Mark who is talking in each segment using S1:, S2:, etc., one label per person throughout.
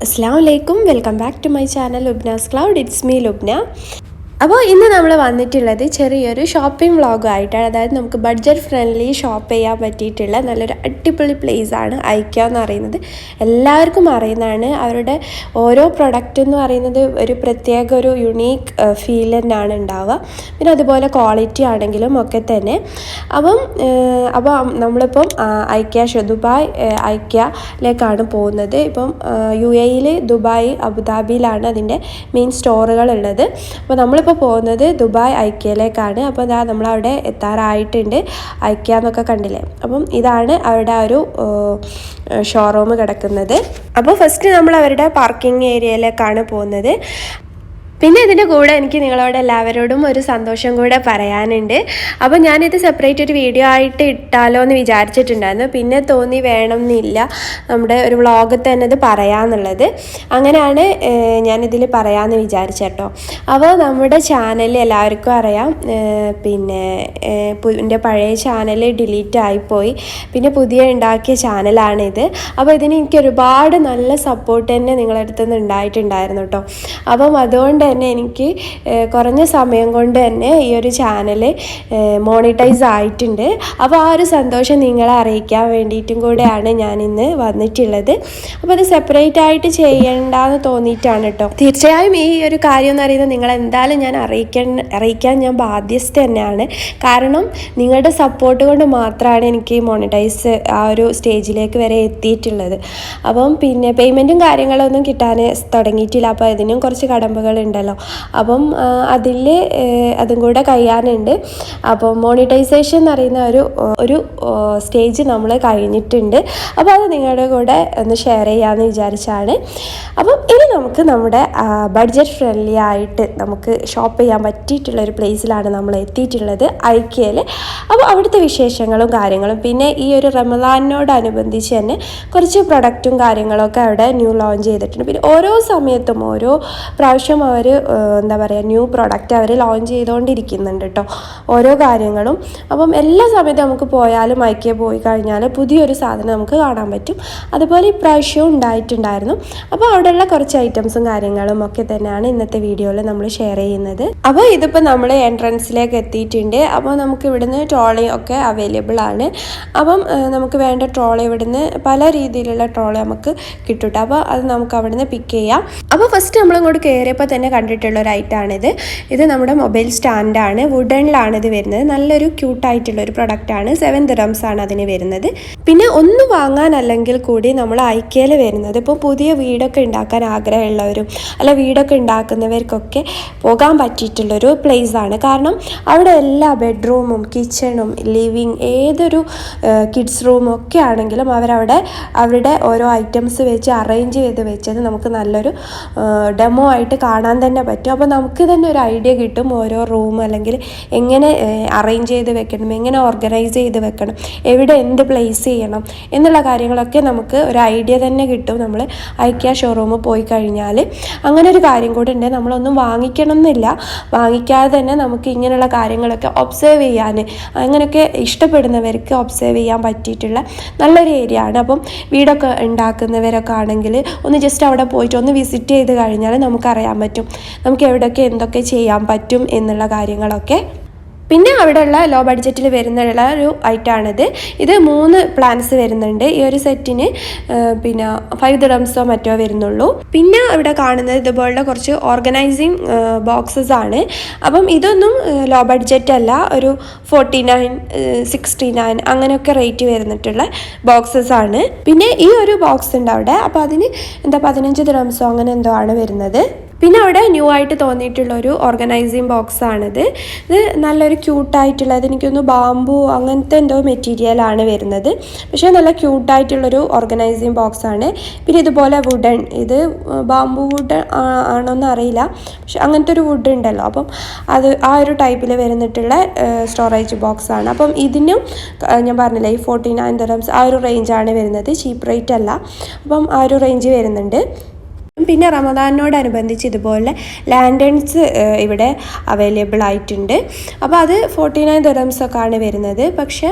S1: Assalamualaikum, welcome back to my channel Lubna's Cloud. It's me Lubna. അപ്പോൾ ഇന്ന് നമ്മൾ വന്നിട്ടുള്ളത് ചെറിയൊരു ഷോപ്പിംഗ് വ്ളോഗായിട്ടാണ്. അതായത് നമുക്ക് ബഡ്ജറ്റ് ഫ്രണ്ട്ലി ഷോപ്പ് ചെയ്യാൻ പറ്റിയിട്ടുള്ള നല്ലൊരു അടിപൊളി പ്ലേസാണ് ഐക്യ എന്ന് പറയുന്നത്. എല്ലാവർക്കും അറിയുന്നതാണ്. അവരുടെ ഓരോ പ്രൊഡക്റ്റ് എന്ന് പറയുന്നത് ഒരു പ്രത്യേക ഒരു യുണീക്ക് ഫീൽ തന്നെയാണ് ഉണ്ടാവുക. പിന്നെ അതുപോലെ ക്വാളിറ്റി ആണെങ്കിലും ഒക്കെ തന്നെ. അപ്പോൾ നമ്മളിപ്പം ദുബായ് ഐക്യയിലേക്കാണ് പോകുന്നത്. ഇപ്പം UAE ദുബായ് അബുദാബിയിലാണ് അതിൻ്റെ മെയിൻ സ്റ്റോറുകൾ ഉള്ളത്. അപ്പോൾ നമ്മളിപ്പോൾ പോകുന്നത് ദുബായ് ഐക്യയിലേക്കാണ്. അപ്പോൾ ഇതാ നമ്മളവിടെ എത്താറായിട്ടുണ്ട്. ഐക്യ എന്നൊക്കെ കണ്ടില്ലേ. അപ്പം ഇതാണ് അവരുടെ ഒരു ഷോറൂം കിടക്കുന്നത്. അപ്പോൾ ഫസ്റ്റ് നമ്മൾ അവരുടെ പാർക്കിംഗ് ഏരിയയിലേക്കാണ് പോകുന്നത്. പിന്നെ ഇതിൻ്റെ കൂടെ എനിക്ക് നിങ്ങളോട് എല്ലാവരോടും ഒരു സന്തോഷം കൂടെ പറയാനുണ്ട്. അപ്പോൾ ഞാനിത് സെപ്പറേറ്റ് ഒരു വീഡിയോ ആയിട്ട് ഇട്ടാലോ എന്ന് വിചാരിച്ചിട്ടുണ്ടായിരുന്നു. പിന്നെ തോന്നി വേണം എന്നില്ല, നമ്മുടെ ഒരു വ്ളോഗിൽ തന്നെ ഇത് പറയാമെന്നുള്ളത്. അങ്ങനെയാണ് ഞാനിതിൽ പറയാമെന്ന് വിചാരിച്ചേട്ടോ. അപ്പോൾ നമ്മുടെ ചാനൽ എല്ലാവർക്കും അറിയാം, പിന്നെ എൻ്റെ പഴയ ചാനൽ ഡിലീറ്റ് ആയിപ്പോയി. പിന്നെ പുതിയ ഉണ്ടാക്കിയ ചാനലാണിത്. അപ്പോൾ ഇതിന് എനിക്ക് ഒരുപാട് നല്ല സപ്പോർട്ട് തന്നെ നിങ്ങളുടെ അടുത്ത് നിന്ന് ഉണ്ടായിട്ടുണ്ടായിരുന്നു കേട്ടോ. അപ്പം അതുകൊണ്ട് തന്നെ എനിക്ക് കുറഞ്ഞ സമയം കൊണ്ട് തന്നെ ഈ ഒരു ചാനൽ മോണിറ്റൈസ് ആയിട്ടുണ്ട്. അപ്പോൾ ആ ഒരു സന്തോഷം നിങ്ങളെ അറിയിക്കാൻ വേണ്ടിയിട്ടും കൂടെയാണ് ഞാനിന്ന് വന്നിട്ടുള്ളത്. അപ്പോൾ അത് സെപ്പറേറ്റ് ആയിട്ട് ചെയ്യേണ്ടെന്ന് തോന്നിയിട്ടാണ് കേട്ടോ. തീർച്ചയായും ഈ ഒരു കാര്യം എന്ന് പറയുന്നത് നിങ്ങളെന്തായാലും ഞാൻ അറിയിക്കാൻ ഞാൻ ബാധ്യസ്ഥ തന്നെയാണ്. കാരണം നിങ്ങളുടെ സപ്പോർട്ട് കൊണ്ട് മാത്രമാണ് എനിക്ക് മോണിറ്റൈസ് ആ ഒരു സ്റ്റേജിലേക്ക് വരെ എത്തിയിട്ടുള്ളത്. അപ്പം പിന്നെ പേയ്മെൻറ്റും കാര്യങ്ങളൊന്നും കിട്ടാൻ തുടങ്ങിയിട്ടില്ല. അപ്പോൾ ഇതിനും കുറച്ച് കടമ്പകളുണ്ടല്ലോ. അപ്പം അതും കൂടെ കഴിയാനുണ്ട്. അപ്പോൾ മോണിറ്റൈസേഷൻ എന്ന് പറയുന്ന ഒരു സ്റ്റേജ് നമ്മൾ കഴിഞ്ഞിട്ടുണ്ട്. അപ്പോൾ അത് നിങ്ങളുടെ കൂടെ ഒന്ന് ഷെയർ ചെയ്യാമെന്ന് വിചാരിച്ചാണ്. അപ്പം ഇനി നമുക്ക് നമ്മുടെ ബഡ്ജറ്റ് ഫ്രണ്ട്ലി ആയിട്ട് നമുക്ക് ഷോപ്പ് ചെയ്യാൻ പറ്റിയിട്ടുള്ള ഒരു പ്ലേസിലാണ് നമ്മൾ എത്തിയിട്ടുള്ളത്, ഐക്യയിൽ. അപ്പോൾ അവിടുത്തെ വിശേഷങ്ങളും കാര്യങ്ങളും പിന്നെ ഈ ഒരു റമദാനോടനുബന്ധിച്ച് തന്നെ കുറച്ച് പ്രൊഡക്റ്റും കാര്യങ്ങളൊക്കെ അവിടെ ന്യൂ ലോഞ്ച് ചെയ്തിട്ടുണ്ട്. പിന്നെ ഓരോ സമയത്തും ഓരോ പ്രാവശ്യം അവർ എന്താ പറയുക ന്യൂ പ്രൊഡക്റ്റ് അവർ ലോഞ്ച് ചെയ്തുകൊണ്ടിരിക്കുന്നുണ്ട് കേട്ടോ, ഓരോ കാര്യങ്ങളും. അപ്പം എല്ലാ സമയത്തും നമുക്ക് പോയാലും ഐക്യ പോയി കഴിഞ്ഞാൽ പുതിയൊരു സാധനം നമുക്ക് കാണാൻ പറ്റും. അതുപോലെ ഇപ്രാവശ്യവും ഉണ്ടായിട്ടുണ്ടായിരുന്നു. അപ്പോൾ അവിടെയുള്ള കുറച്ച് ഐറ്റംസും കാര്യങ്ങളും ഒക്കെ തന്നെയാണ് ഇന്നത്തെ വീഡിയോയിൽ നമ്മൾ ഷെയർ ചെയ്യുന്നത്. അപ്പോൾ ഇതിപ്പോൾ നമ്മൾ എൻട്രൻസിലേക്ക് എത്തിയിട്ടുണ്ട്. അപ്പോൾ നമുക്ക് ഇവിടുന്ന് ട്രോളി ഒക്കെ അവൈലബിൾ ആണ്. അപ്പം നമുക്ക് വേണ്ട ട്രോളി ഇവിടുന്ന് പല രീതിയിലുള്ള ട്രോളി നമുക്ക് കിട്ടും. അപ്പോൾ അത് നമുക്ക് അവിടുന്ന് പിക്ക് ചെയ്യാം. അപ്പോൾ ഫസ്റ്റ് നമ്മളിങ്ങോട്ട് കയറിയപ്പോൾ തന്നെ കണ്ടിട്ടുള്ള ഒരു ഐറ്റമാണിത്. ഇത് നമ്മുടെ മൊബൈൽ സ്റ്റാൻഡാണ്. വുഡനിലാണ് ഇത് വരുന്നത്. നല്ലൊരു ക്യൂട്ടായിട്ടുള്ളൊരു പ്രൊഡക്റ്റാണ്. 7 dirhams ആണ് അതിന് വരുന്നത്. പിന്നെ ഒന്ന് വാങ്ങാനല്ലെങ്കിൽ കൂടി നമ്മൾ ഐക്യയിൽ വരുന്നത് ഇപ്പോൾ പുതിയ വീടൊക്കെ ഉണ്ടാക്കാൻ ആഗ്രഹമുള്ളവരും അല്ല വീടൊക്കെ ഉണ്ടാക്കുന്നവർക്കൊക്കെ പോകാൻ പറ്റിയിട്ടുള്ളൊരു പ്ലേസാണ്. കാരണം അവിടെ എല്ലാ ബെഡ്റൂമും കിച്ചണും ലിവിങ് ഏതൊരു കിഡ്സ് റൂമും ഒക്കെ ആണെങ്കിലും അവരുടെ ഓരോ ഐറ്റംസ് വെച്ച് അറേഞ്ച് ചെയ്ത് വെച്ചത് നമുക്ക് നല്ലൊരു ഡെമോ ആയിട്ട് കാണാൻ തന്നെ പറ്റും. അപ്പോൾ നമുക്ക് തന്നെ ഒരു ഐഡിയ കിട്ടും ഓരോ റൂം അല്ലെങ്കിൽ എങ്ങനെ അറേഞ്ച് ചെയ്ത് വെക്കണം, എങ്ങനെ ഓർഗനൈസ് ചെയ്ത് വെക്കണം, എവിടെ എന്ത് പ്ലേസ് ചെയ്യണം എന്നുള്ള കാര്യങ്ങളൊക്കെ നമുക്ക് ഒരു ഐഡിയ തന്നെ കിട്ടും നമ്മൾ ഐക്യ ഷോറൂമിൽ പോയി കഴിഞ്ഞാൽ. അങ്ങനെ ഒരു കാര്യം കൂടെ ഉണ്ട്. നമ്മളൊന്നും വാങ്ങിക്കണം എന്നില്ല, വാങ്ങിക്കാതെ തന്നെ നമുക്ക് ഇങ്ങനെയുള്ള കാര്യങ്ങളൊക്കെ ഒബ്സേർവ് ചെയ്യാൻ അങ്ങനെയൊക്കെ ഇഷ്ടപ്പെടുന്നവർക്ക് ഒബ്സേർവ് ചെയ്യാൻ പറ്റിയിട്ടുള്ള നല്ലൊരു ഏരിയ ആണ്. അപ്പം വീടൊക്കെ ഉണ്ടാക്കുന്നവരൊക്കെ ആണെങ്കിൽ ഒന്ന് ജസ്റ്റ് അവിടെ പോയിട്ട് ഒന്ന് വിസിറ്റ് ചെയ്ത് കഴിഞ്ഞാൽ നമുക്കറിയാൻ പറ്റും നമുക്ക് എവിടെയൊക്കെ എന്തൊക്കെ ചെയ്യാൻ പറ്റും എന്നുള്ള കാര്യങ്ങളൊക്കെ. പിന്നെ അവിടെയുള്ള ലോ ബഡ്ജറ്റിൽ വരുന്നുള്ള ഒരു ഐറ്റമാണിത്. ഇത് 3 പ്ലാൻസ് വരുന്നുണ്ട്. ഈ ഒരു സെറ്റിന് പിന്നെ 5 dirhams മറ്റോ വരുന്നുള്ളൂ. പിന്നെ ഇവിടെ കാണുന്നത് ഇതുപോലുള്ള കുറച്ച് ഓർഗനൈസിങ് ബോക്സസ് ആണ്. അപ്പം ഇതൊന്നും ലോ ബഡ്ജറ്റ് അല്ല, ഒരു 49, 69 അങ്ങനെയൊക്കെ റേറ്റ് വരുന്നിട്ടുള്ള ബോക്സസ് ആണ്. പിന്നെ ഈ ഒരു ബോക്സ് ഉണ്ട് അവിടെ. അപ്പോൾ അതിന് 15 dirhams അങ്ങനെ എന്തോ ആണ് വരുന്നത്. പിന്നെ അവിടെ ന്യൂ ആയിട്ട് തോന്നിയിട്ടുള്ളൊരു ഓർഗനൈസിങ് ബോക്സാണിത്. ഇത് നല്ലൊരു ക്യൂട്ടായിട്ടുള്ളത്, എനിക്കൊന്ന് ബാംബു അങ്ങനത്തെ എന്തോ മെറ്റീരിയലാണ് വരുന്നത്. പക്ഷേ നല്ല ക്യൂട്ടായിട്ടുള്ളൊരു ഓർഗനൈസിങ് ബോക്സാണ്. പിന്നെ ഇതുപോലെ വുഡൻ, ഇത് ബാംബു വുഡ് ആണോന്ന് അറിയില്ല, പക്ഷെ അങ്ങനത്തെ ഒരു വുഡ് ഉണ്ടല്ലോ, അപ്പം അത് ആ ഒരു ടൈപ്പിൽ വരുന്നിട്ടുള്ള സ്റ്റോറേജ് ബോക്സാണ്. അപ്പം ഇതിനും ഞാൻ പറഞ്ഞില്ലേ ഈ 49 ദിർഹംസ് ആ ഒരു റേഞ്ചാണ് വരുന്നത്, ചീപ്പ് റേറ്റ് അല്ല. അപ്പം ആ ഒരു റേഞ്ച് വരുന്നുണ്ട്. പിന്നെ റമദാനോടനുബന്ധിച്ച് ഇതുപോലെ ലാൻഡേൺസ് ഇവിടെ അവൈലബിൾ ആയിട്ടുണ്ട്. അപ്പോൾ അത് 49 ദിർഹംസൊക്കെ ആണ് വരുന്നത്. പക്ഷേ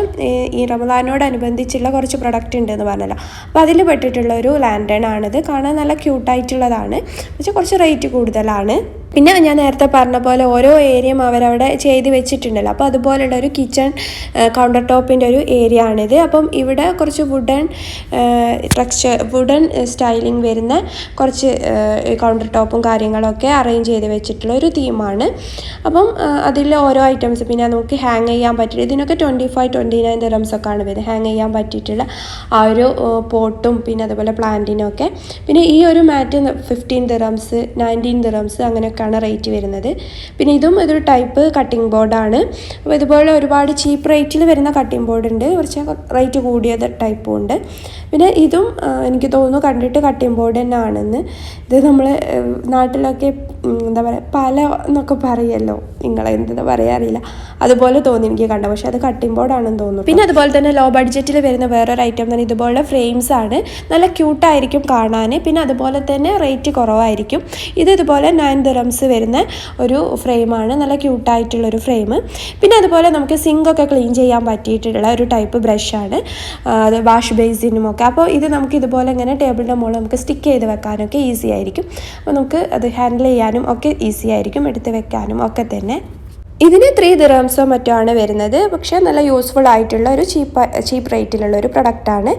S1: ഈ റമദാനോടനുബന്ധിച്ചുള്ള കുറച്ച് പ്രൊഡക്റ്റ് ഉണ്ടെന്ന് പറഞ്ഞല്ലോ, അപ്പോൾ അതിൽ പെട്ടിട്ടുള്ള ഒരു ലാൻഡേൺ ആണിത്. കാണാൻ നല്ല ക്യൂട്ടായിട്ടുള്ളതാണ്, പക്ഷേ കുറച്ച് റേറ്റ് കൂടുതലാണ്. പിന്നെ ഞാൻ നേരത്തെ പറഞ്ഞ പോലെ ഓരോ ഏരിയയും അവരവിടെ ചെയ്ത് വെച്ചിട്ടുണ്ടല്ലോ, അപ്പോൾ അതുപോലെയുള്ള ഒരു കിച്ചൺ കൗണ്ടർ ടോപ്പിൻ്റെ ഒരു ഏരിയ ആണിത്. അപ്പം ഇവിടെ കുറച്ച് വുഡൻ സ്റ്റൈലിംഗ് വരുന്ന കുറച്ച് കൗണ്ടർ ടോപ്പും കാര്യങ്ങളൊക്കെ അറേഞ്ച് ചെയ്ത് വെച്ചിട്ടുള്ള ഒരു തീമാണ്. അപ്പം അതിൽ ഓരോ ഐറ്റംസ്, പിന്നെ നമുക്ക് ഹാങ് ചെയ്യാൻ പറ്റില്ല, ഇതിനൊക്കെ 25-29 ദിർഹംസൊക്കെ ആണ് വരുന്നത് ഹാങ് ചെയ്യാൻ പറ്റിയിട്ടുള്ള ആ ഒരു പോട്ടും പിന്നെ അതുപോലെ പ്ലാന്റിനൊക്കെ. പിന്നെ ഈ ഒരു മാറ്റ് 15 ദിർഹംസ് 19 ദിർഹംസ് അങ്ങനെയൊക്കെ റേറ്റ് വരുന്നത്. പിന്നെ ഇതൊരു ടൈപ്പ് കട്ടിംഗ് ബോർഡാണ്. അപ്പോൾ ഇതുപോലെ ഒരുപാട് ചീപ്പ് റേറ്റിൽ വരുന്ന കട്ടിംഗ് ബോർഡ് ഉണ്ട്, കുറച്ച് റേറ്റ് കൂടിയത് ടൈപ്പും ഉണ്ട്. പിന്നെ ഇതും എനിക്ക് തോന്നുന്നു കണ്ടിട്ട് കട്ടിംഗ് ബോർഡ് തന്നെ ആണെന്ന്. ഇത് നമ്മൾ നാട്ടിലൊക്കെ എന്താ പറയുക പല എന്നൊക്കെ പറയുമല്ലോ, നിങ്ങളെന്താ പറയുക അറിയില്ല, അതുപോലെ തോന്നി എനിക്ക് കണ്ട, പക്ഷേ അത് കട്ടിംഗ് ബോർഡാണെന്ന് തോന്നുന്നു. പിന്നെ അതുപോലെ തന്നെ ലോ ബഡ്ജറ്റിൽ വരുന്ന വേറൊരു ഐറ്റം തന്നെ ഇതുപോലെ ഫ്രെയിംസ് ആണ്. നല്ല ക്യൂട്ടായിരിക്കും കാണാൻ, പിന്നെ അതുപോലെ തന്നെ റേറ്റ് കുറവായിരിക്കും. ഇതുപോലെ 9 ദിർഹംസ് വരുന്ന ഒരു ഫ്രെയിമാണ്, നല്ല ക്യൂട്ടായിട്ടുള്ളൊരു ഫ്രെയിം. പിന്നെ അതുപോലെ നമുക്ക് സിങ്കൊക്കെ ക്ലീൻ ചെയ്യാൻ പറ്റിയിട്ടുള്ള ഒരു ടൈപ്പ് ബ്രഷാണ്, അത് വാഷ് ബേസിനുമൊക്കെ. അപ്പോൾ ഇത് നമുക്ക് ഇതുപോലെ ഇങ്ങനെ ടേബിളിൻ്റെ മുകളിൽ നമുക്ക് സ്റ്റിക്ക് ചെയ്ത് വെക്കാനൊക്കെ ഈസി ആയിരിക്കും. അപ്പോൾ നമുക്ക് അത് ഹാൻഡിൽ ചെയ്യാനും ഒക്കെ ഈസി ആയിരിക്കും, എടുത്ത് വെക്കാനും ഒക്കെ തന്നെ. ഇതിന് 3 ദിർഹംസോ മറ്റോ ആണ് വരുന്നത്, പക്ഷേ നല്ല യൂസ്ഫുൾ ആയിട്ടുള്ള ഒരു ചീപ്പ് റേറ്റിലുള്ള ഒരു പ്രൊഡക്റ്റാണ്.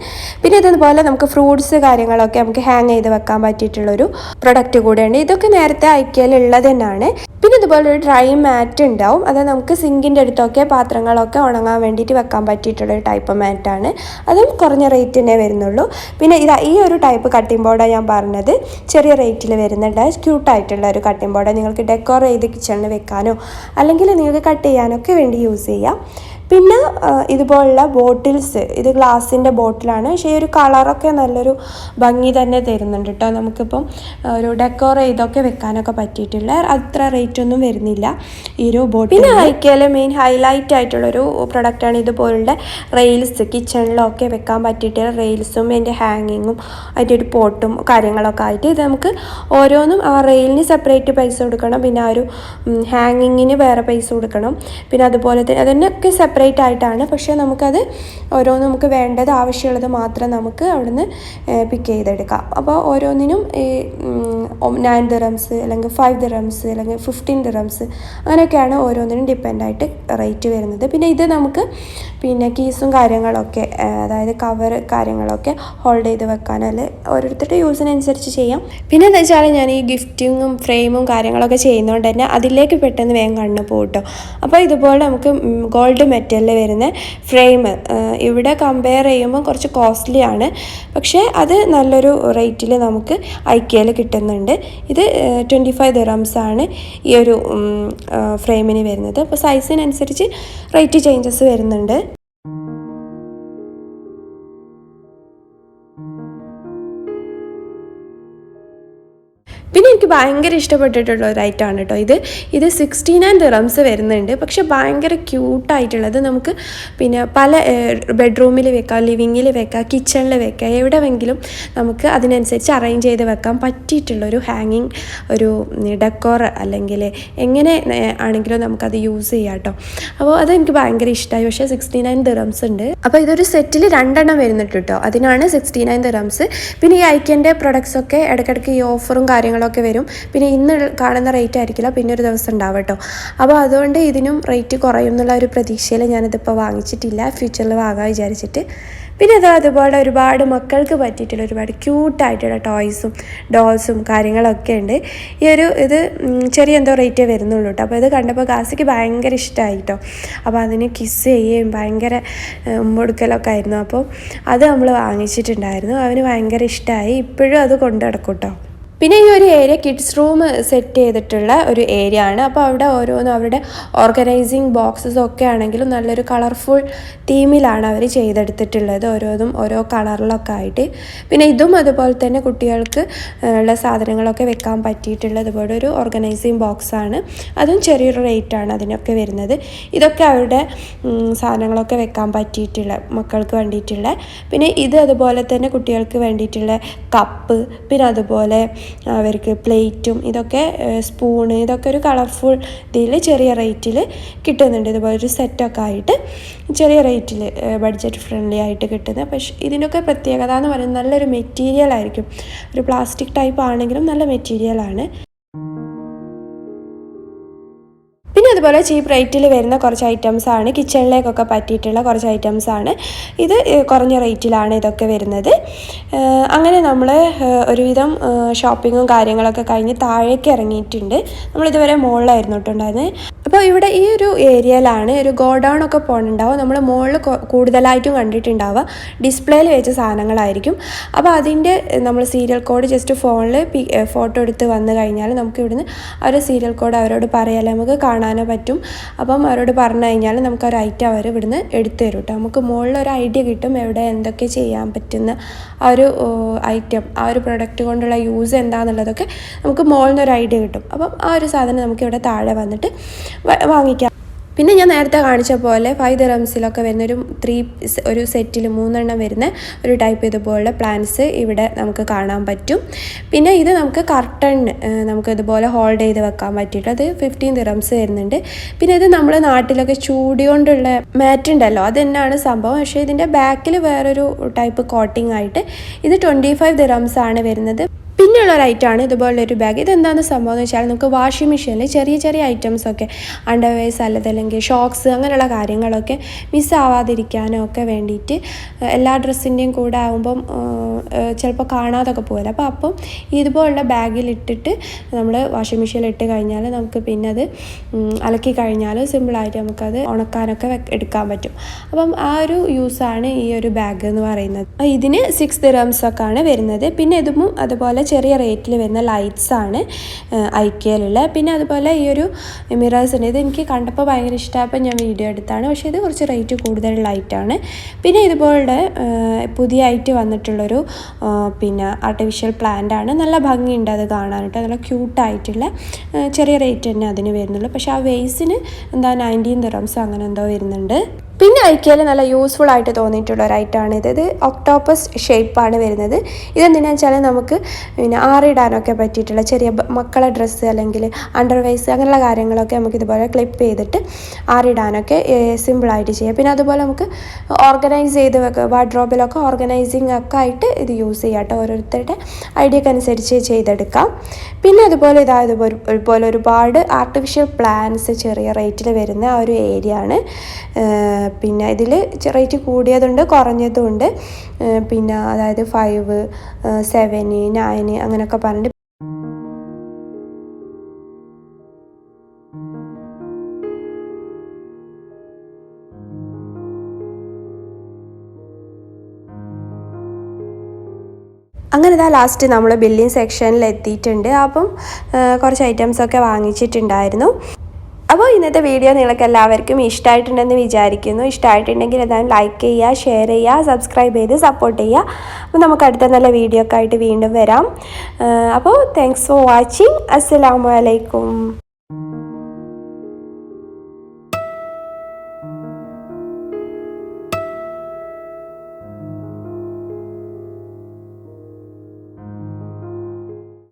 S1: പിന്നെ ഇതുപോലെ നമുക്ക് ഫ്രൂട്ട്സ് കാര്യങ്ങളൊക്കെ നമുക്ക് ഹാങ് ചെയ്ത് വെക്കാൻ പറ്റിയിട്ടുള്ളൊരു പ്രൊഡക്റ്റ് കൂടെയുണ്ട്. ഇതൊക്കെ നേരത്തെ ഐക്യയിലുള്ളത് തന്നെയാണ്. പിന്നെ ഇതുപോലെ ഒരു ഡ്രൈ മാറ്റ് ഉണ്ടാവും, അത് നമുക്ക് സിങ്കിൻ്റെ അടുത്തൊക്കെ പാത്രങ്ങളൊക്കെ ഉണങ്ങാൻ വേണ്ടിയിട്ട് വെക്കാൻ പറ്റിയിട്ടുള്ളൊരു ടൈപ്പ് മാറ്റാണ്. അതും കുറഞ്ഞ റേറ്റ് തന്നെ വരുന്നുള്ളൂ. പിന്നെ ഈ ഒരു ടൈപ്പ് കട്ടിംഗ് ബോർഡാണ് ഞാൻ പറഞ്ഞത്, ചെറിയ റേറ്റിൽ വരുന്നുണ്ട്. ക്യൂട്ടായിട്ടുള്ള ഒരു കട്ടിംഗ് ബോർഡ് നിങ്ങൾക്ക് ഡെക്കോർ ചെയ്ത് കിച്ചണിൽ വെക്കാനോ അല്ലെങ്കിൽ നിങ്ങൾക്ക് കട്ട് ചെയ്യാനൊക്കെ വേണ്ടി യൂസ് ചെയ്യാം. പിന്നെ ഇതുപോലുള്ള ബോട്ടിൽസ്, ഇത് ഗ്ലാസിൻ്റെ ബോട്ടിലാണ്, പക്ഷേ ഈ ഒരു കളറൊക്കെ നല്ലൊരു ഭംഗി തന്നെ തരുന്നുണ്ട് കേട്ടോ. നമുക്കിപ്പം ഒരു ഡെക്കോർ ചെയ്തൊക്കെ വെക്കാനൊക്കെ പറ്റിയിട്ടുള്ള അത്ര റേറ്റ് ഒന്നും വരുന്നില്ല ഈ ഒരു ബോട്ടിൽ. പിന്നെ ഐക്കയിലെ മെയിൻ ഹൈലൈറ്റ് ആയിട്ടുള്ളൊരു പ്രൊഡക്റ്റാണ് ഇതുപോലുള്ള റെയിൽസ്, കിച്ചണിലൊക്കെ വെക്കാൻ പറ്റിയിട്ടുള്ള റെയിൽസും അതിൻ്റെ ഹാങ്ങിങ്ങും അതിൻ്റെ ഒരു പോട്ടും കാര്യങ്ങളൊക്കെ ആയിട്ട്. ഇത് നമുക്ക് ഓരോന്നും ആ റെയിലിന് സെപ്പറേറ്റ് പൈസ കൊടുക്കണം, പിന്നെ ആ ഒരു ഹാങ്ങിങ്ങിന് വേറെ പൈസ കൊടുക്കണം. പിന്നെ അതുപോലെ തന്നെ അതിനൊക്കെ സെപ്പറേറ്റ് ആയിട്ടാണ്, പക്ഷേ നമുക്കത് ഓരോന്നും നമുക്ക് വേണ്ടത് ആവശ്യമുള്ളത് മാത്രം നമുക്ക് അവിടുന്ന് പിക്ക് ചെയ്തെടുക്കാം. അപ്പോൾ ഓരോന്നിനും 9 ദിർഹംസ് അല്ലെങ്കിൽ 5 ദിർഹംസ് അല്ലെങ്കിൽ 15 ദിർഹംസ് അങ്ങനെയൊക്കെയാണ് ഓരോന്നിനും ഡിപ്പെൻഡായിട്ട് റേറ്റ് വരുന്നത്. പിന്നെ ഇത് നമുക്ക് പിന്നെ കീസും കാര്യങ്ങളൊക്കെ, അതായത് കവർ കാര്യങ്ങളൊക്കെ ഹോൾഡ് ചെയ്ത് വെക്കാൻ, അല്ലെ ഓരോരുത്തരുടെ യൂസിനനുസരിച്ച് ചെയ്യാം. പിന്നെ എന്താ വെച്ചാൽ ഞാൻ ഈ ഗിഫ്റ്റിങ്ങും ഫ്രെയിമും കാര്യങ്ങളൊക്കെ ചെയ്യുന്നതുകൊണ്ട് തന്നെ അതിലേക്ക് പെട്ടെന്ന് വേഗം കണ്ണ് പോകും കേട്ടോ. അപ്പോൾ ഇതുപോലെ നമുക്ക് ഗോൾഡ് മെറ്റലിൽ വരുന്ന ഫ്രെയിം ഇവിടെ കമ്പയർ ചെയ്യുമ്പോൾ കുറച്ച് കോസ്റ്റ്ലി ആണ്, പക്ഷേ അത് നല്ലൊരു റേറ്റിൽ നമുക്ക് ഐക്കയിൽ കിട്ടുന്നുണ്ട്. ഇത് 25 ദിർഹംസ് ആണ് ഈ ഒരു ഫ്രെയിമിന് വരുന്നത്. അപ്പോൾ സൈസിനനുസരിച്ച് റേറ്റ് ചേഞ്ചസ് വരുന്നുണ്ട്. പിന്നെ എനിക്ക് ഭയങ്കര ഇഷ്ടപ്പെട്ടിട്ടുള്ള ഒരു ഐറ്റമാണ് കേട്ടോ ഇത് 69 ദിർഹംസ് വരുന്നുണ്ട്. പക്ഷെ ഭയങ്കര ക്യൂട്ടായിട്ടുള്ളത്, നമുക്ക് പിന്നെ പല ബെഡ്റൂമിൽ വെക്കാം, ലിവിങ്ങിൽ വെക്കാം, കിച്ചണിൽ വെക്കാം, എവിടെയെങ്കിലും നമുക്ക് അതിനനുസരിച്ച് അറേഞ്ച് ചെയ്ത് വെക്കാൻ പറ്റിയിട്ടുള്ളൊരു ഹാങ്ങിങ് ഒരു ഡെക്കോർ അല്ലെങ്കിൽ എങ്ങനെ ആണെങ്കിലും നമുക്കത് യൂസ് ചെയ്യാം കേട്ടോ. അപ്പോൾ അതെനിക്ക് ഭയങ്കര ഇഷ്ടമായി. പക്ഷേ 69 ദിർഹംസ് ഉണ്ട്. അപ്പോൾ ഇതൊരു സെറ്റിൽ 2 എണ്ണം വരുന്നുണ്ട് കേട്ടോ, അതിനാണ് 69 ദിർഹംസ്. പിന്നെ ഈ ഐക്കൻ്റെ പ്രൊഡക്ട്സൊക്കെ ഇടയ്ക്കിടയ്ക്ക് ഈ ഓഫറും കാര്യങ്ങളൊക്കെ വരും. പിന്നെ ഇന്ന് കാണുന്ന റേറ്റ് ആയിരിക്കില്ല പിന്നെ ഒരു ദിവസം ഉണ്ടാവും കേട്ടോ. അപ്പോൾ അതുകൊണ്ട് ഇതിനും റേറ്റ് കുറയും എന്നുള്ള ഒരു പ്രതീക്ഷയിൽ ഞാനിതിപ്പോൾ വാങ്ങിച്ചിട്ടില്ല, ഫ്യൂച്ചറിൽ വാങ്ങാൻ വിചാരിച്ചിട്ട്. പിന്നെ അതുപോലെ ഒരുപാട് മക്കൾക്ക് പറ്റിയിട്ടുള്ള ഒരുപാട് ക്യൂട്ടായിട്ടുള്ള ടോയ്സും ഡോൾസും കാര്യങ്ങളൊക്കെ ഉണ്ട്. ഇത് ചെറിയ എന്തോ റേറ്റേ വരുന്നുള്ളൂ കേട്ടോ. അപ്പോൾ ഇത് കണ്ടപ്പോൾ ഗാസിക്ക് ഭയങ്കര ഇഷ്ടമായി കേട്ടോ. അപ്പോൾ അതിന് കിസ് ചെയ്യുകയും ഭയങ്കര ഉമ്മൊടുക്കലൊക്കെ ആയിരുന്നു. അപ്പോൾ അത് നമ്മൾ വാങ്ങിച്ചിട്ടുണ്ടായിരുന്നു, അവന് ഭയങ്കര ഇഷ്ടമായി. ഇപ്പോഴും അത് കൊണ്ടു നടക്കും കേട്ടോ. പിന്നെ ഈ ഒരു ഏരിയ കിഡ്സ് റൂം സെറ്റ് ചെയ്തിട്ടുള്ള ഒരു ഏരിയ ആണ്. അപ്പോൾ അവിടെ ഓരോന്നും അവരുടെ ഓർഗനൈസിങ് ബോക്സസ് ഒക്കെ ആണെങ്കിലും നല്ലൊരു കളർഫുൾ തീമിലാണ് അവർ ചെയ്തെടുത്തിട്ടുള്ളത്, ഓരോന്നും ഓരോ കളറിലൊക്കെ ആയിട്ട്. പിന്നെ ഇതും അതുപോലെ തന്നെ കുട്ടികൾക്ക് ഉള്ള സാധനങ്ങളൊക്കെ വെക്കാൻ പറ്റിയിട്ടുള്ള ഇതുപോലെ ഒരു ഓർഗനൈസിങ് ബോക്സാണ്. അതും ചെറിയൊരു റേറ്റാണ് അതിനൊക്കെ വരുന്നത്. ഇതൊക്കെ അവരുടെ സാധനങ്ങളൊക്കെ വെക്കാൻ പറ്റിയിട്ടുള്ള മക്കൾക്ക് വേണ്ടിയിട്ടുള്ള. പിന്നെ ഇത് അതുപോലെ തന്നെ കുട്ടികൾക്ക് വേണ്ടിയിട്ടുള്ള കപ്പ്, പിന്നെ അതുപോലെ അവർക്ക് പ്ലേറ്റും ഇതൊക്കെ സ്പൂണ് ഇതൊക്കെ ഒരു കളർഫുൾ ഇതിൽ ചെറിയ റേറ്റിൽ കിട്ടുന്നുണ്ട്. ഇതുപോലെ ഒരു സെറ്റൊക്കെ ആയിട്ട് ചെറിയ റേറ്റിൽ ബഡ്ജറ്റ് ഫ്രണ്ട്ലി ആയിട്ട് കിട്ടുന്നത്. പക്ഷേ ഇതിനൊക്കെ പ്രത്യേകത എന്ന് പറയുന്നത് നല്ലൊരു മെറ്റീരിയൽ ആയിരിക്കും. ഒരു പ്ലാസ്റ്റിക് ടൈപ്പ് ആണെങ്കിലും നല്ല മെറ്റീരിയലാണ്. പിന്നെ അതുപോലെ ചീപ്പ് റേറ്റിൽ വരുന്ന കുറച്ച് ഐറ്റംസാണ്, കിച്ചണിലേക്കൊക്കെ പറ്റിയിട്ടുള്ള കുറച്ച് ഐറ്റംസാണ്. ഇത് കുറഞ്ഞ റേറ്റിലാണ് ഇതൊക്കെ വരുന്നത്. അങ്ങനെ നമ്മൾ ഒരുവിധം ഷോപ്പിങ്ങും കാര്യങ്ങളൊക്കെ കഴിഞ്ഞ് താഴേക്ക് ഇറങ്ങിയിട്ടുണ്ട്. നമ്മളിതുവരെ മുകളിലായിരുന്നു ഇട്ടുണ്ടായിരുന്നത്. അപ്പോൾ ഇവിടെ ഈ ഒരു ഏരിയയിലാണ് ഒരു ഗോഡൗൺ ഒക്കെ പോകുന്നുണ്ടാവും. നമ്മൾ മുകളിൽ കൂടുതലായിട്ടും കണ്ടിട്ടുണ്ടാവുക ഡിസ്പ്ലേയിൽ വെച്ച സാധനങ്ങളായിരിക്കും. അപ്പോൾ അതിൻ്റെ നമ്മൾ സീരിയൽ കോഡ് ജസ്റ്റ് ഫോണിൽ ഫോട്ടോ എടുത്ത് വന്നു കഴിഞ്ഞാൽ നമുക്ക് ഇവിടുന്ന് ആ ഒരു സീരിയൽ കോഡ് അവരോട് പറയാൻ നമുക്ക് കാണാനോ പറ്റും. അപ്പം അവരോട് പറഞ്ഞു കഴിഞ്ഞാൽ നമുക്ക് ഒരു ഐറ്റം അവർ ഇവിടുന്ന് എടുത്തു തരും കേട്ടോ. നമുക്ക് മുകളിൽ ഒരു ഐഡിയ കിട്ടും എവിടെ എന്തൊക്കെ ചെയ്യാൻ പറ്റുന്ന ആ ഒരു ഐറ്റം, ആ ഒരു പ്രൊഡക്റ്റ് കൊണ്ടുള്ള യൂസ് എന്താണെന്നുള്ളതൊക്കെ നമുക്ക് മുകളിൽ നിന്ന് ഒരു ഐഡിയ കിട്ടും. അപ്പം ആ ഒരു സാധനം നമുക്ക് ഇവിടെ താഴെ വന്നിട്ട് വാങ്ങിക്കാം. പിന്നെ ഞാൻ നേരത്തെ കാണിച്ച പോലെ 5 ദിറംസിലൊക്കെ വരുന്ന ഒരു സെറ്റിൽ 3 എണ്ണം വരുന്ന ഒരു ടൈപ്പ് ഇതുപോലെ പ്ലാന്റ്സ് ഇവിടെ നമുക്ക് കാണാൻ പറ്റും. പിന്നെ ഇത് നമുക്ക് കർട്ടൺ നമുക്ക് ഇതുപോലെ ഹോൾഡ് ചെയ്ത് വെക്കാൻ പറ്റിയിട്ട് അത് 15 ദിറംസ് വരുന്നുണ്ട്. പിന്നെ ഇത് നമ്മുടെ നാട്ടിലൊക്കെ ചൂടി കൊണ്ടുള്ള മാറ്റ് ഉണ്ടല്ലോ, അത് തന്നെയാണ് സംഭവം. പക്ഷേ ഇതിൻ്റെ ബാക്കിൽ വേറൊരു ടൈപ്പ് കോട്ടിംഗ് ആയിട്ട് ഇത് 25 ദിറംസ് ആണ് വരുന്നത്. പിന്നെയുള്ള ഒരു ഐറ്റമാണ് ഇതുപോലൊരു ബാഗ്. ഇതെന്താണെന്ന് സംഭവം എന്ന് വെച്ചാൽ നമുക്ക് വാഷിംഗ് മെഷീനിൽ ചെറിയ ചെറിയ ഐറ്റംസൊക്കെ അണ്ടർവെയർസ് അല്ലെങ്കിൽ ഷോക്സ് അങ്ങനെയുള്ള കാര്യങ്ങളൊക്കെ മിസ്സാവാതിരിക്കാനോ ഒക്കെ വേണ്ടിയിട്ട് എല്ലാ ഡ്രസ്സിൻ്റെയും കൂടെ ആകുമ്പം ചിലപ്പോൾ കാണാതൊക്കെ പോകില്ല. അപ്പം ഇതുപോലുള്ള ബാഗിലിട്ടിട്ട് നമ്മൾ വാഷിംഗ് മെഷീനിൽ ഇട്ട് കഴിഞ്ഞാൽ നമുക്ക് പിന്നെ അത് അലക്കി കഴിഞ്ഞാൽ സിമ്പിളായിട്ട് നമുക്കത് ഉണക്കാനൊക്കെ എടുക്കാൻ പറ്റും. അപ്പം ആ ഒരു യൂസാണ് ഈ ഒരു ബാഗ് എന്ന് പറയുന്നത്. ഇതിന് 6 ദിറംസൊക്കെ ആണ് വരുന്നത്. പിന്നെ ഇതും അതുപോലെ ചെറിയ റേറ്റിൽ വരുന്ന ലൈറ്റ്സാണ് ഐക്കിയയിലുള്ള. പിന്നെ അതുപോലെ ഈ ഒരു മിറേഴ്സ് ഉണ്ട്. ഇത് എനിക്ക് കണ്ടപ്പോൾ ഭയങ്കര ഇഷ്ടമായപ്പോൾ ഞാൻ വീഡിയോ എടുത്താണ്. പക്ഷേ ഇത് കുറച്ച് റേറ്റ് കൂടുതൽ ലൈറ്റാണ്. പിന്നെ ഇതുപോലെ പുതിയതായിട്ട് വന്നിട്ടുള്ളൊരു പിന്നെ ആർട്ടിഫിഷ്യൽ പ്ലാന്റ് ആണ്. നല്ല ഭംഗിയുണ്ട് അത് കാണാനായിട്ട്, നല്ല ക്യൂട്ടായിട്ടുള്ള ചെറിയ റേറ്റ് തന്നെ അതിന് വരുന്നുള്ളൂ. പക്ഷേ ആ വേസിന് എന്താ 19 ദിറംസ് അങ്ങനെ എന്തോ വരുന്നുണ്ട്. പിന്നെ ഐക്കിയയിൽ നല്ല യൂസ്ഫുൾ ആയിട്ട് തോന്നിയിട്ടുള്ള ഒരു ഐറ്റമാണ് ഇത്. ഒക്ടോപ്പസ് ഷേപ്പാണ് വരുന്നത്. ഇതെന്തിനാണെന്ന് വെച്ചാൽ നമുക്ക് പിന്നെ ആറിടാനൊക്കെ പറ്റിയിട്ടുള്ള ചെറിയ മക്കളെ ഡ്രസ്സ് അല്ലെങ്കിൽ അണ്ടർവെയർസ് അങ്ങനെയുള്ള കാര്യങ്ങളൊക്കെ നമുക്ക് ഇതുപോലെ ക്ലിപ്പ് ചെയ്തിട്ട് ആറിടാനൊക്കെ സിമ്പിളായിട്ട് ചെയ്യാം. പിന്നെ അതുപോലെ നമുക്ക് ഓർഗനൈസ് ചെയ്ത് വെക്കുക, വാർഡ്രോബിലൊക്കെ ഓർഗനൈസിങ് ഒക്കെ ആയിട്ട് ഇത് യൂസ് ചെയ്യാം കേട്ടോ. ഓരോരുത്തരുടെ ഐഡിയക്ക് അനുസരിച്ച് ചെയ്തെടുക്കാം. പിന്നെ അതുപോലെ ഇതുപോലെ ഒരുപാട് ആർട്ടിഫിഷ്യൽ പ്ലാന്റ്സ് ചെറിയ റേറ്റിൽ വരുന്ന ആ ഒരു ഏരിയ ആണ്. പിന്നെ ഇതിൽ റേറ്റ് കൂടിയതുണ്ട് കുറഞ്ഞതുണ്ട്. പിന്നെ അതായത് 5, 7, 9 അങ്ങനെയൊക്കെ പറഞ്ഞിട്ട് അങ്ങനെ ഇതാ ലാസ്റ്റ് നമ്മൾ ബില്ലിംഗ് സെക്ഷനിൽ എത്തിയിട്ടുണ്ട്. അപ്പം കുറച്ച് ഐറ്റംസൊക്കെ വാങ്ങിച്ചിട്ടുണ്ടായിരുന്നു. അപ്പോൾ ഇന്നത്തെ വീഡിയോ നിങ്ങൾക്ക് എല്ലാവർക്കും ഇഷ്ടമായിട്ടുണ്ടെന്ന് വിചാരിക്കുന്നു. ഇഷ്ടമായിട്ടുണ്ടെങ്കിൽ എന്തായാലും ലൈക്ക് ചെയ്യുക, ഷെയർ ചെയ്യുക, സബ്സ്ക്രൈബ് ചെയ്ത് സപ്പോർട്ട് ചെയ്യുക. അപ്പോൾ നമുക്ക് അടുത്ത നല്ല വീഡിയോ ഒക്കെ ആയിട്ട് വീണ്ടും വരാം. അപ്പോൾ താങ്ക്സ് ഫോർ വാച്ചിങ്. അസ്സലാമു അലൈക്കും.